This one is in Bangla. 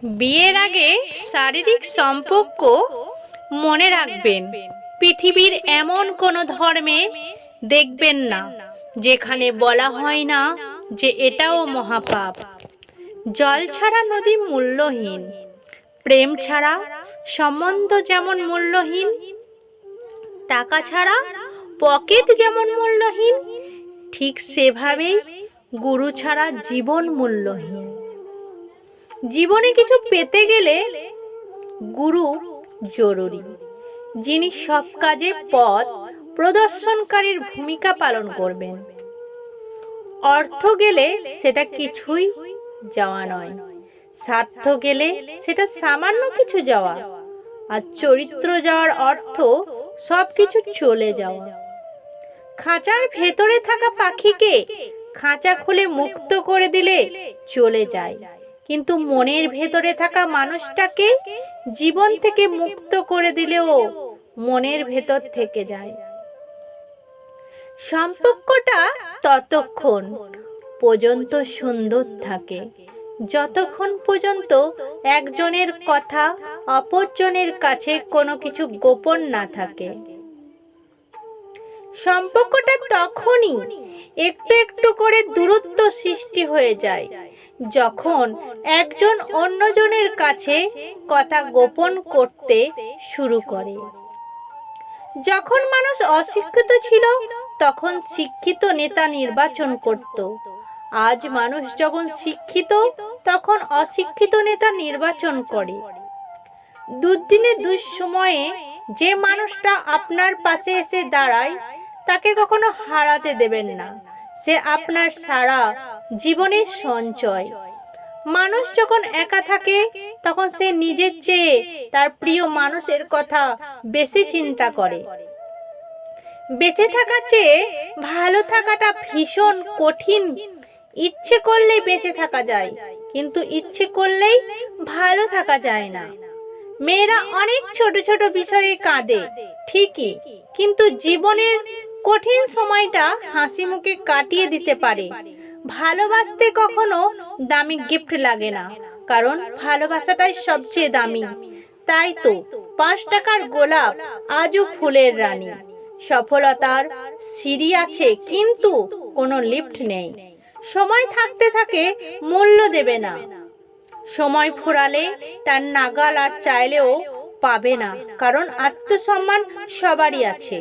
বিয়ের আগে শারীরিক সম্পর্ক মনে রাখবেন, পৃথিবীর এমন কোনো ধর্মে দেখবেন না যেখানে বলা হয় না যে এটাও মহাপাপ। জল ছাড়া নদী মূল্যহীন, প্রেম ছাড়া সম্বন্ধ যেমন মূল্যহীন, টাকা ছাড়া পকেট যেমন মূল্যহীন, ঠিক সেভাবেই গুরু ছাড়া জীবন মূল্যহীন। জীবনে কিছু পেতে গেলে গুরু জরুরি, যিনি সব কাজে পথ প্রদর্শনকারীর ভূমিকা পালন করবেন। অর্থ গেলে সেটা কিছুই যাওয়া নয়, স্বার্থ গেলে সেটা সামান্য কিছু যাওয়া, আর চরিত্র যাওয়ার অর্থ সবকিছু চলে যাওয়া। খাঁচার ভেতরে থাকা পাখিকে খাঁচা খুলে মুক্ত করে দিলে চলে যায়, কিন্তু মনের ভেতরে থাকা মানুষটাকে জীবন থেকে মুক্ত করে দিলেও মনের ভেতর থেকে যায়। সম্পর্কটা ততক্ষণ পর্যন্ত সুন্দর থাকে যতক্ষণ পর্যন্ত একজনের কথা অপরজনের কাছে কোনো কিছু গোপন না থাকে। সম্পর্কটা তখনই একটু একটু করে দূরত্ব সৃষ্টি হয়ে যায় যখন একজন অন্যজনের কাছে কথা গোপন করতে শুরু করে। যখন মানুষ অশিক্ষিত ছিল তখন শিক্ষিত নেতা নির্বাচন করত। আজ মানুষ যখন শিক্ষিত তখন অশিক্ষিত নেতা নির্বাচন করে। দুর্দিনে দুঃসময়ে যে মানুষটা আপনার পাশে এসে দাঁড়ায় তাকে কখনো হারাতে দেবেন না, সে আপনার সারা জীবনের সঞ্চয়। মানুষ যখন একা থাকে তখন সে নিজের চেয়ে তার প্রিয় মানুষের কথা বেশি চিন্তা করে। বেঁচে থাকার চেয়ে ভালো থাকাটা ভীষণ কঠিন। ইচ্ছে করলেই বেঁচে থাকা যায়, কিন্তু ইচ্ছে করলেই ভালো থাকা যায় না। মেয়েরা অনেক ছোট ছোট বিষয়ে কাঁদে ঠিকই, কিন্তু জীবনের কঠিন সময়টা হাসি মুখে কাটিয়ে দিতে পারে। ভালোবাসতে কখনো দামি গিফট লাগে না, কারণ ভালোবাসাটাই সবচেয়ে দামি। তাই তো 5 টাকার গোলাপ আজও ফুলের রানী। সফলতার সিঁড়ি আছে কিন্তু কোনো লিফট নেই। সময় থাকতে থাকে মূল্য দেবে না, সময় ফুরালে তার নাগাল আর চাইলেও পাবে না, কারণ আত্মসম্মান সবারই আছে।